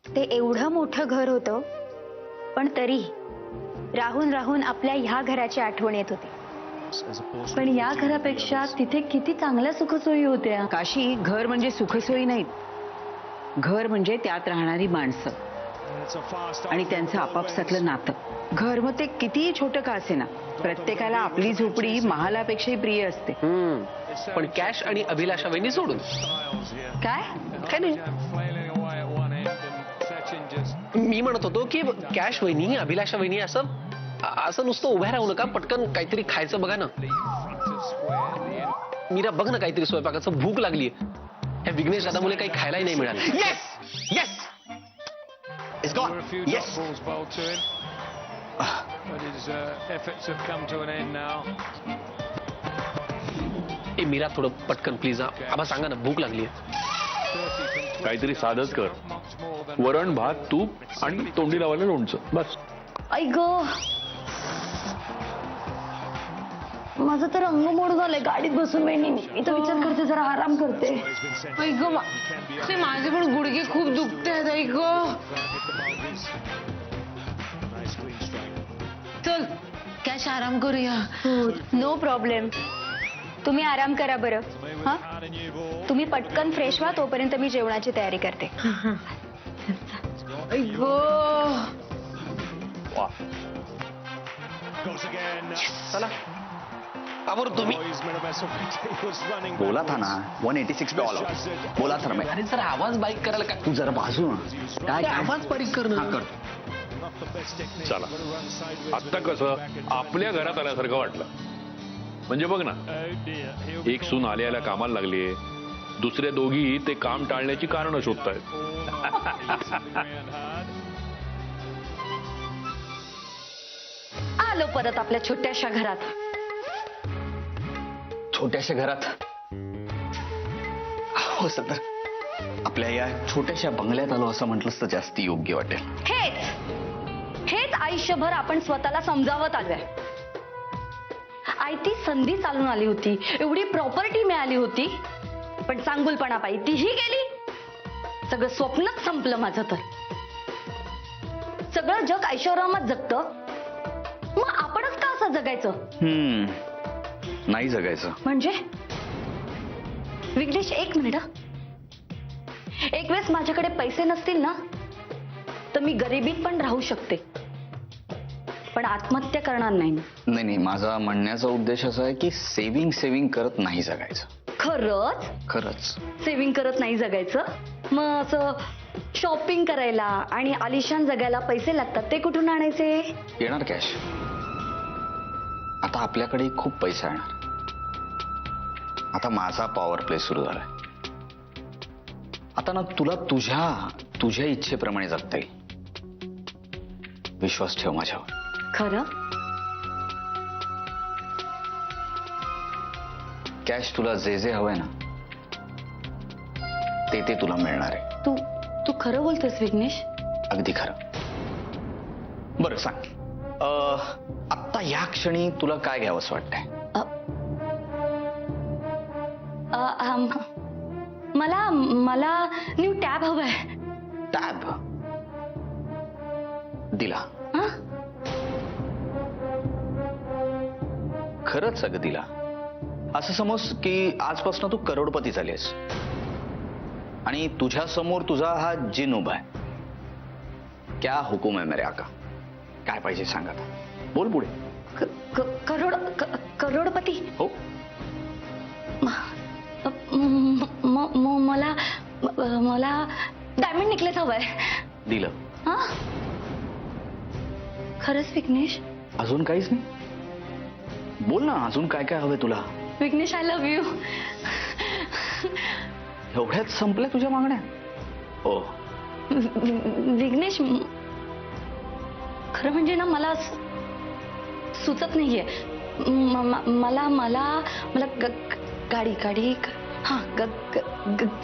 ते एवढं मोठं घर होतं, पण तरी राहून राहून आपल्या ह्या घराची आठवण येत होती. पण या घरापेक्षा तिथे किती चांगल्या सुखसोयी होत्या. काशी, घर म्हणजे सुखसोयी नाहीत, घर म्हणजे त्यात राहणारी माणसं आणि त्यांचं आपापसातलं नातं. घर मग ते कितीही छोटं का असेना, प्रत्येकाला आपली झोपडी महालापेक्षाही प्रिय असते. पण कॅश आणि अभिलाषा वहिनी सोडून काय काय नाही. मी म्हणत होतो की कॅश वहिनी, अभिलाषा वहिनी असं असं नुसतं उभ्या राहू नका, पटकन काहीतरी खायचं बघा ना. मीरा बघ ना काहीतरी स्वयंपाकाचं, भूक लागली. या विघ्नेश दादामुळे काही खायलाही नाही मिळालं. Yes yes it's gone. Yes ए मीरा, थोडं पटकन प्लीज. आबा सांगा ना, भूक लागली. काहीतरी साधच कर. वरण भात, तूप आणि तोंडी लावायला लोणचं, बस. आई ग, माझं तर अंग मोड झालंय गाडीत बसून. वहिनी, मी तर विचार करते जरा आराम करते. आई ग, माझे पण गुडघे खूप दुखते आहेत. आई ग, चल कॅश आराम करूया. नो प्रॉब्लेम, तुम्ही आराम करा बरं. हा, तुम्ही पटकन फ्रेश व्हा, तोपर्यंत मी जेवणाची तयारी करते. आई ग, चला आवर तुम्ही. बोला था ना 186 पे ऑल आउट. बोला था मैं. अरे जरा आवाज बारीक करायला काय? तू जरा बाजू ना. काय आवाज बारीक कर ना. करतो. चला, आता कसं आपल्या घरात आल्यासारखं वाटलं. म्हणजे बघ ना, एक सून आल्या कामाला लागलीये, दुसऱ्या दोघी ते काम टाळण्याची कारणं शोधतायत. आलो परत आपल्या छोट्याशा घरात. छोट्याशा घरात हो सर, आपल्या या छोट्याशा बंगल्यात आलो असं म्हटलंच तर जास्त योग्य वाटेल. हेच आयुष्यभर आपण स्वतःला समजावत आलोय. आयती संधी चालून आली होती, एवढी प्रॉपर्टी मिळाली होती, पण चांगुलपणा पायी तीही गेली. सगळं स्वप्नच संपलं माझं. तर सगळं जग ऐश्वर्यात जगतं, मग आपणच का असं जगायचं? नाही जगायचं म्हणजे विघ्नेश, एक मिनिट. एक वेळेस माझ्याकडे पैसे नसतील ना, तर मी गरिबीत पण राहू शकते, पण आत्महत्या करणार नाही. नाही, माझा म्हणण्याचा उद्देश असा आहे की सेव्हिंग करत नाही जगायचं. खरंच सेव्हिंग करत नाही जगायचं. मग असं शॉपिंग करायला आणि आलिशान जगायला पैसे लागतात, ते कुठून आणायचे? येणार कॅश. आता आपल्याकडे खूप पैसा येणार. आता माझा पॉवर प्ले सुरू झालाय. आता ना तुला तुझ्या इच्छेप्रमाणे जगता येईल. विश्वास ठेव माझ्यावर. खरं? कॅश, तुला जे जे हवंय ना ते तुला मिळणार आहे. तू खरं बोलतोस विघ्नेश? अगदी खरं. बरं सांग, आत्ता या क्षणी तुला काय घ्यावंसं वाटतंय? मला न्यू टॅब हवाय. टॅब दिला. खरंच अगं दिला. असं समज की आजपासून तू करोडपती झालीस आणि तुझ्या समोर तुझा हा जिन उभा आहे. क्या हुकुम आहे मेरे आका? काय पाहिजे सांग आता, बोल पुढे. करोडपती? हो. मला डायमंड नेकलेस हवाय. दिलं. खरंच विघ्नेश? अजून काहीच नाही? बोल ना, अजून काय काय हवंय तुला? Vighnesh, I love you. एवढ्यात संपल्या तुझ्या मागण्या? हो विघ्नेश, खरं म्हणजे ना मला सुचत नाहीये. मला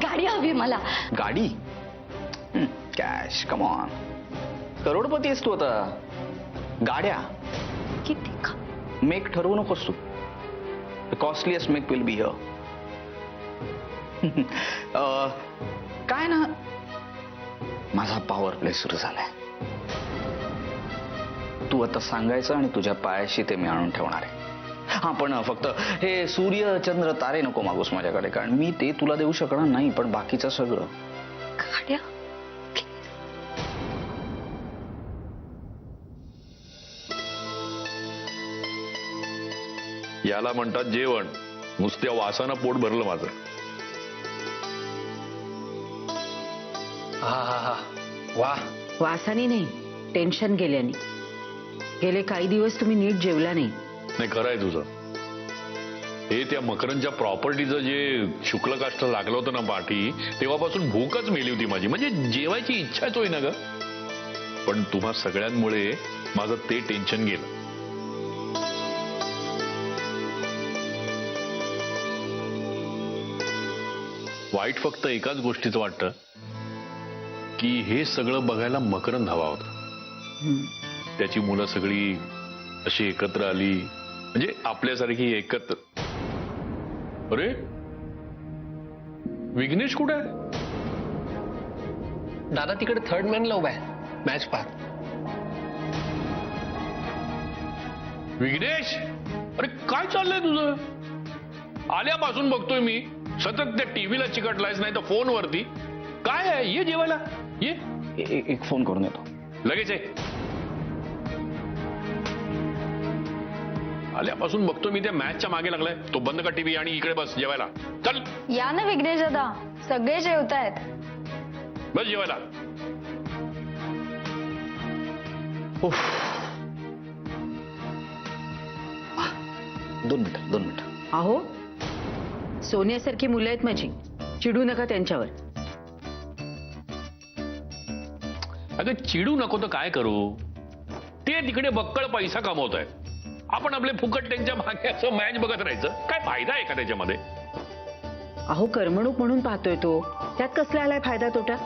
गाडी हवी मला. गाडी? Cash, come on. करोडपती आहेस तू आता. गाड्या किती? मेक ठरवू नकोस तू. The costliest make will be here. काय ना, माझा पॉवर प्ले सुरू झालाय. तू आता सांगायचं आणि तुझ्या पायाशी ते मी आणून ठेवणार आहे. हा, पण फक्त हे सूर्य चंद्र तारे नको मागूस माझ्याकडे, कारण मी ते तुला देऊ शकणार नाही, पण बाकीचं सगळं. काड्या, याला म्हणतात जेवण. नुसत्या वासानं पोट भरलं माझं. हा हा हा वा. वासानी नाही, टेन्शन गेल्याने. गेले काही दिवस तुम्ही नीट जेवला नाही. नाही, खरं आहे तुझं. हे त्या मकरंदच्या प्रॉपर्टीचं जे शुक्लकाष्ठ लागलं होतं ना पाठी, तेव्हापासून भूकच मेली होती माझी. म्हणजे जेवायची इच्छाच होईना ग. पण तुम्हा सगळ्यांमुळे माझं ते टेन्शन गेलं. वाईट फक्त एकाच गोष्टीचं वाटतं की हे सगळं बघायला मकरंद हवा होता. त्याची मुलं सगळी अशी एकत्र आली, म्हणजे आपल्यासारखी एकत्र. अरे विघ्नेश कुठे आहे? दादा तिकडे थर्ड मॅनला उभा आहे, मॅच पाहत. विघ्नेश, अरे काय चाललंय तुझं? आल्यापासून बघतोय मी सतत त्या टीव्हीला चिकटलायस, नाही तर फोनवरती. काय आहे? ये जेवायला ये. एक फोन करून येतो. लगेच आहे. आल्यापासून बघतो मी त्या मॅचच्या मागे लागलाय. तो बंद कर टीव्ही आणि इकडे बस जेवायला. चल या ना विघ्नेश दादा, सगळे जेवतायत. बस जेवायला. दोन मिनिट. अहो, सोन्यासारखी मुलं आहेत माझी, चिडू नका त्यांच्यावर. अगं चिडू नको तर काय करू? ते तिकडे बक्कळ पैसा कमवत आहेत. आपण आपले फुकट त्यांच्या मागे असं मॅच बघत राहायचं. काय फायदा आहे का त्याच्यामध्ये? अहो, करमणूक म्हणून पाहतोय तो, त्यात कसला आलाय फायदा तोटा?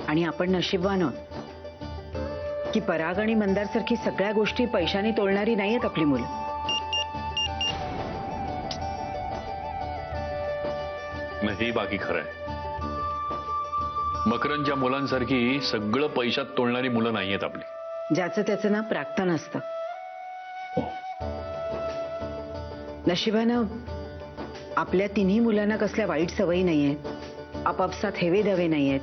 आणि आपण नशीबवान आहोत की पराग आणि मंदार सारखी सगळ्या गोष्टी पैशाने तोलणारी नाहीयेत आपली मुलं. नाही, बाकी खरं आहे. मकरंदच्या मुलांसारखी सगळं पैशात तोलणारी मुलं नाहीयेत आपली. ज्याचं त्याचं ना प्राक्तन असतं. नशिबानं आपल्या तिन्ही मुलांना कसल्या वाईट सवयी नाहीयेत, आपापसात हेवे दवे नाहीयेत.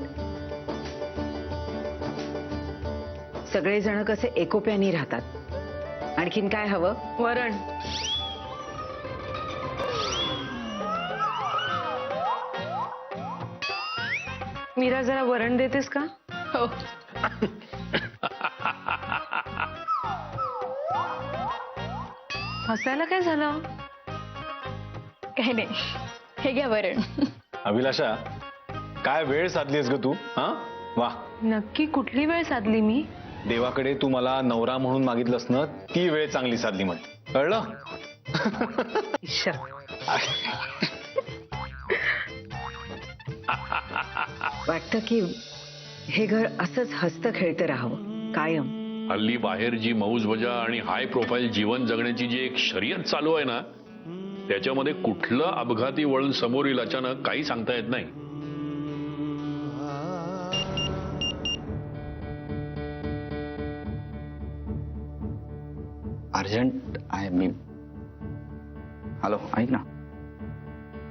सगळेजण कसे एकोप्याने राहतात. आणखीन काय हवं? वरण. मीरा, जरा वरण देतेस का? हो. हसायला काय झालं? काही नाही, हे घ्या वरण. अभिलाषा, काय वेळ साधलीस ग तू? हा, वा. नक्की कुठली वेळ साधली मी? देवाकडे तू मला नवरा म्हणून मागितलंस ना, ती वेळ चांगली साधली म्हण. कळलं? वाटतं की हे घर असंच हसतं खेळतं राहावं कायम. हल्ली बाहेर जी मौजमजा आणि हाय प्रोफाईल जीवन जगण्याची जी एक शर्यत चालू आहे ना, त्याच्यामध्ये कुठलं अपघाती वळण समोर येईल अचानक काही सांगता येत नाही. अर्जेंट आहे मी. हेलो, ऐक ना,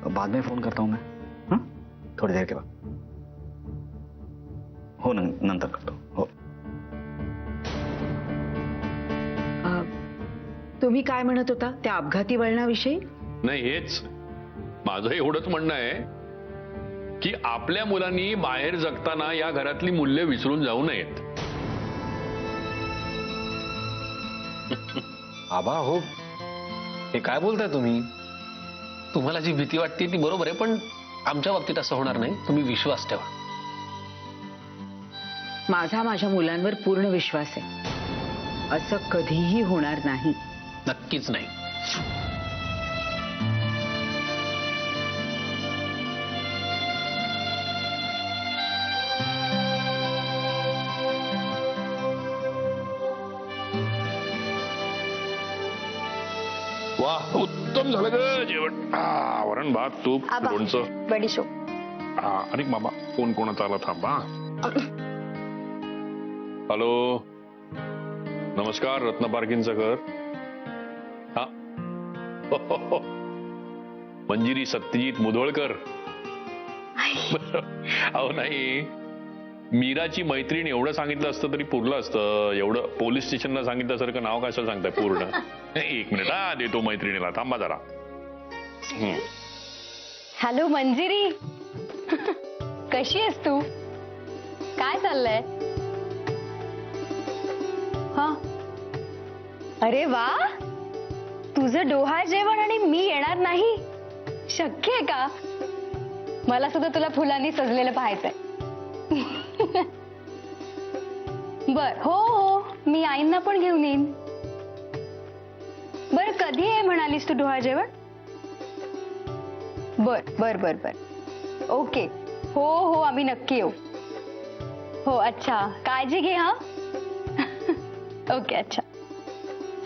बाद में फोन करता हूं मैं. हाँ, थोड़ी देर के बाद. हो, नंतर करतो. हो. तुम्ही काय म्हणत होता त्या अपघाती वळणाविषयी? नाही, हेच माझं एवढंच म्हणणं आहे की आपल्या मुलांनी बाहेर जगताना या घरातली मूल्य विसरून जाऊ नयेत. आबा हो, हे काय बोलताय तुम्ही? तुम्हाला जी भीती वाटते ती बरोबर आहे, पण आमच्या बाबतीत असं होणार नाही. तुम्ही विश्वास ठेवा. माझा माझ्या मुलांवर पूर्ण विश्वास आहे. असं कधीही होणार नाही. नक्कीच नाही. वाह, उत्तम झालं ग जेवण. वरण भात तूप आबा. लोणचं. बडीशोप. आणि मामा फोन कोणाचा आला थांबा. हॅलो नमस्कार रत्न पार्किंगचं घर. हा मंजिरी सत्यजित मुधोळकर. अहो नाही मीराची मैत्रीण एवढं सांगितलं असतं तरी पुरलं असतं. एवढं पोलीस स्टेशनला सांगितल्यासारखं नाव कशाला सांगताय पूर्ण. एक मिनिट देतो मैत्रिणीला थांबा जरा. हॅलो मंजिरी. कशी आहेस तू? काय चाललंय? हा अरे वा तुझं डोहाळ जेवण आणि मी येणार नाही शक्य आहे का? मला सुद्धा तुला फुलांनी सजलेलं पाहायचंय. बर हो हो मी आईंना पण घेऊन येईन. बर कधी आहे म्हणालीस तू डोहाळ जेवण? बर बर बर बर ओके हो हो आम्ही नक्की येऊ. हो अच्छा काळजी घे हा. ओके अच्छा.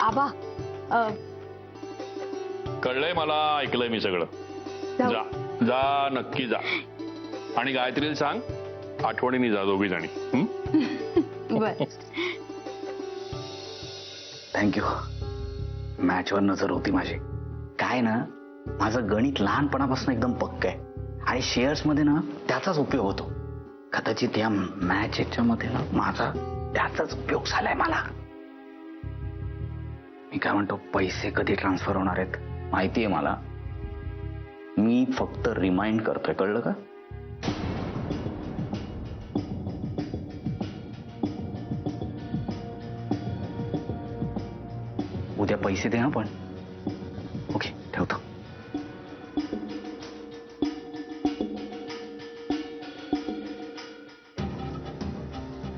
आबा कळलंय मला ऐकलंय मी सगळं. जा जा नक्की जा. आणि गायत्रीला सांग आठवणीने जा दोघी जणी. बर थँक्यू. मॅचवर नजर होती माझी. काय ना माझं गणित लहानपणापासून एकदम पक्क आहे आणि शेअर्स मध्ये ना त्याचाच उपयोग होतो. कदाचित या मॅच याच्यामध्ये ना माझा त्याचाच उपयोग झालाय मला. मी काय म्हणतो पैसे कधी ट्रान्सफर होणार आहेत माहितीये मला. मी फक्त रिमाइंड करतोय कळलं का? उद्या पैसे दे ना पण. ओके ठेवतो.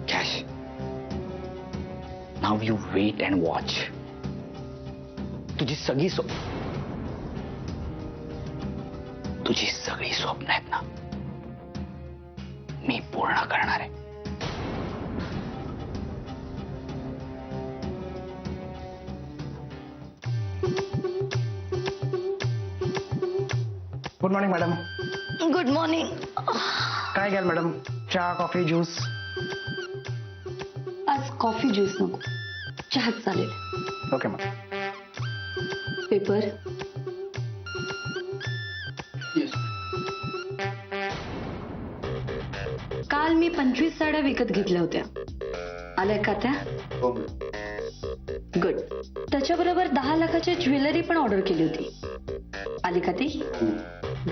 Cash. Now you wait and watch. तुझी सगळी स्वप्न आहेत ना मी पूर्ण करणार आहे. Good morning madam. Good morning. काय घ्याल मॅडम? चहा कॉफी ज्यूस? आज कॉफी ज्यूस नको चहाच चालेल. Okay madam. पेपर. काल मी 25 साड्या विकत घेतल्या होत्या. आल्या का त्या? गुड. त्याच्याबरोबर 10 लाखाची ज्वेलरी पण ऑर्डर केली होती. आली का ती?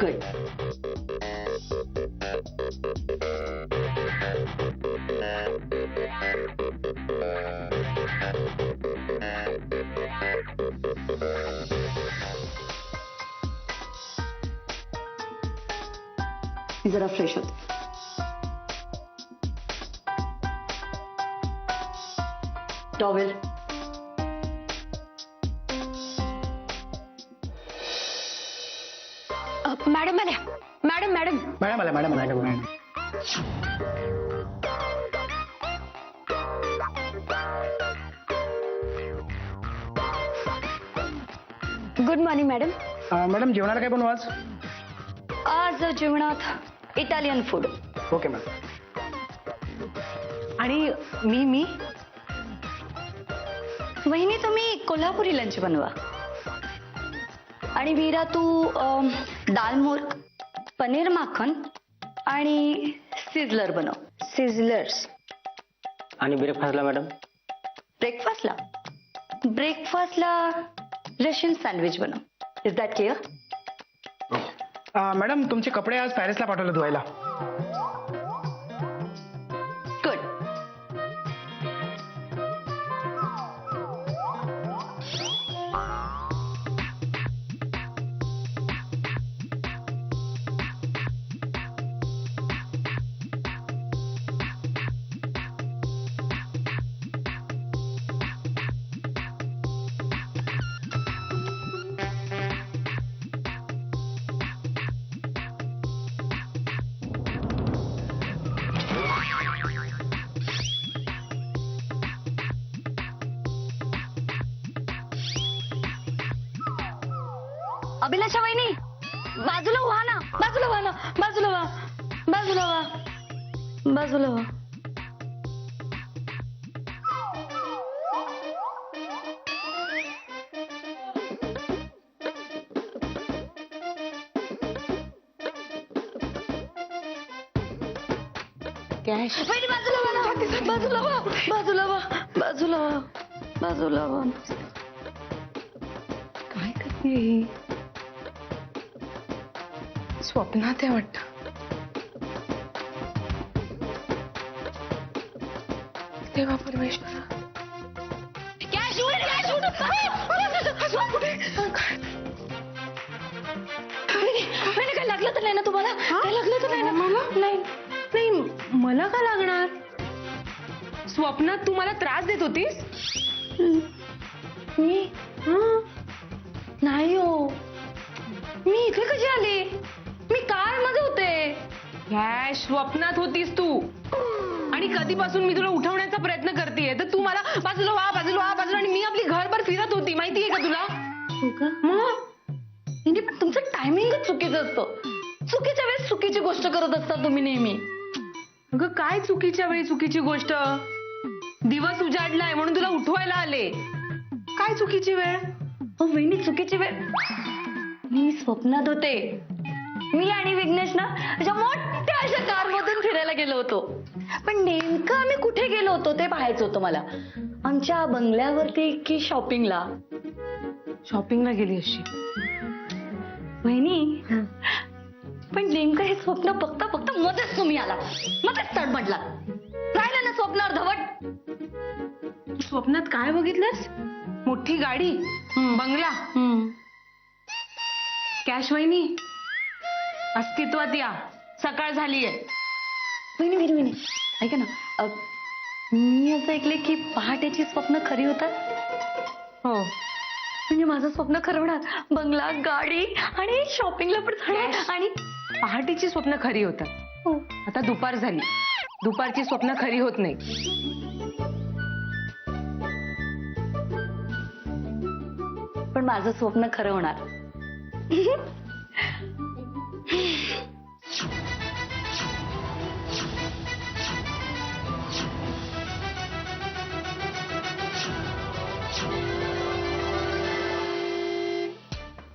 गुड. जरा फ्रेश होते. टॉवेल. मॅडम आल्या. मॅडम मॅडम मॅडम आल्या madam madam. Good morning madam. Madam जेवणाला काय बनवू आज? आज जेवणात इटालियन फूड. Okay madam. आणि मी वहिनी तुम्ही कोल्हापुरी लंच बनवा. आणि वीरा तू दाल मोर्क, पनीर माखन आणि सिझलर बनव. सिझलर्स. आणि ब्रेकफास्टला मॅडम? ब्रेकफास्टला रशियन सँडविच बनव. Is that clear? मॅडम तुमचे कपडे आज पॅरिसला पाठवले धुवायला. गुड. अभिलाषा वहिनी, बाजूला व्हा ना, बाजूला व्हा ना, बाजूला व्हा, बाजूला व्हा, बाजूला व्हा. कॅश वहिनी बाजूला व्हा ना, बाजूला व्हा, बाजूला व्हा, बाजूला व्हा, बाजूला व्हा. काय करते ही? स्वप्नात आहे वाटतं. देवा परमेश्वरा. कॅश उड, कॅश उड. वहिनी, काय लागलं तर नाही ना तुम्हाला? काय लागलं तर नाही ना? नाही. नाही, मला का लागणार? स्वप्नात तू मला त्रास देत होतीस? मी नाही हो, मी इथे कशी आली? मी कार मध्ये होते. काय स्वप्नात होतीस तू? आणि कधीपासून मी तुला उठवण्याचा प्रयत्न करतेय, तर तू मला बाजूला व्हा, बाजूला व्हा, बाजूला, आणि मी आपली घरभर फिरत होती. माहितीये का तुला? हो का? म्हणजे पण तुमचं टायमिंगच चुकीचं असतं. चुकीच्या वेळेस चुकीची गोष्ट करत असता तुम्ही नेहमी. अगं काय चुकीच्या वेळी चुकीची गोष्ट? दिवस उजाडलाय म्हणून तुला उठवायला आले. काय चुकीची वेळ? हो वहिनी, चुकीची वेळ. मी स्वप्नात होते. मी आणि विघ्नेश ना अशा मोठ्या अशा कार मधून फिरायला गेलो होतो. पण नेमकं आम्ही कुठे गेलो होतो ते पाहायचं होतं मला. आमच्या बंगल्यावरती की शॉपिंगला? शॉपिंगला गेली अशी. वहिनी, पण नेमकं हे स्वप्न बघता बघता मध्येच तुम्ही आला, मध्येच तडमडला. राहिलं ना स्वप्न अर्धवट. स्वप्नात काय बघितलंस? मोठी गाडी, बंगला, कॅश. वहिनी, अस्तित्वात या, सकाळ झालीये. वहिनी, ऐका ना, मी असं ऐकलंय की पहाटेची स्वप्न खरी होतात. हो. म्हणजे माझं स्वप्न खरं होणार, बंगला, गाडी आणि शॉपिंगला पण जाणार. आणि पहाटेची स्वप्न खरी होतात. हो. आता दुपार झाली, दुपारची स्वप्न खरी होत नाही. पण माझं स्वप्न खरं होणार.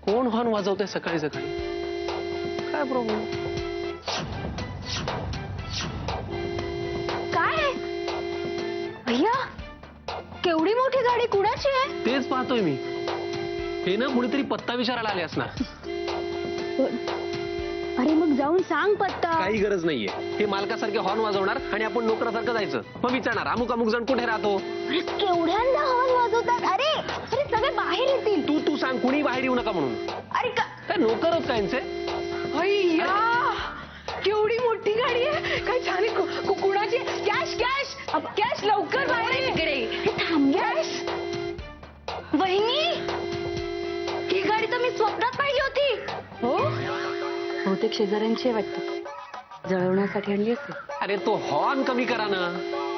कोण हॉर्न वाजवतंय सकाळी सकाळी? काय प्रॉब्लेम? काय भैया, केवढी मोठी गाडी कुणाची आहे? तेच पाहतोय मी. हे ना कुणीतरी पत्ता विचारायला आले असणार. अरे मग जाऊन सांग पत्ता. काही गरज नाहीये. हे मालकासारखे हॉर्न वाजवणार आणि आपण नोकरासारखं जायचं. मग विचारणार अमुक अमुक जण कुठे राहतो. अरे केवढ्यांदा हॉर्न वाजवतात. अरे अरे सगळे बाहेर येतील. तू सांग कुणी बाहेर येऊ नका म्हणून. अरे काय नोकर होत का यांचे? अय्या, केवढी मोठी गाडी आहे. काय छान आहे. कुणाची? कॅश, कॅश, कॅश, लवकर बाहेर ये. इकडे थांब. कॅश. वहिनी, ही गाडी तर मी स्वप्नात पाहिली होती. हो. बहुतेक शेजाऱ्यांची वाटतं, जळवण्यासाठी आणली असेल. अरे तो हॉर्न कमी करा ना.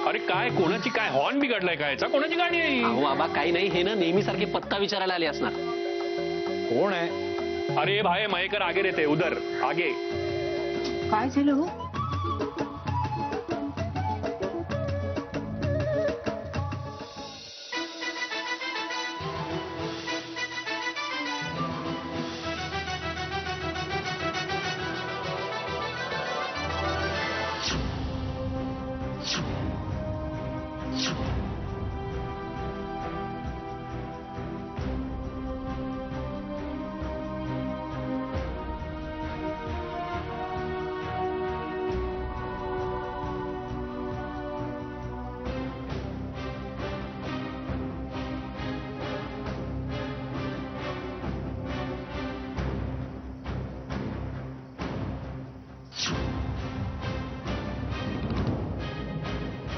अरे काय, कोणाची काय हॉर्न बिघडलाय काय? कोणाची गाडी आहे ही? अहो बाबा काही नाही. हे ना नेहमी सारखे पत्ता विचारायला आले असणार. कोण आहे? अरे भाई मयेकर आगे रहते, उधर आगे. काय झालं हो?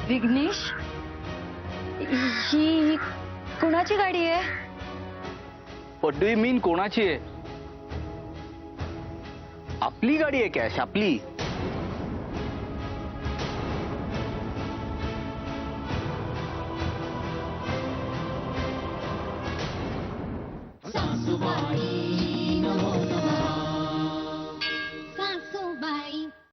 विघ्नेश, ही कुणाची गाडी आहे? व्हॉट डू यू मीन कोणाची आहे? आपली गाडी आहे कॅश, आपली.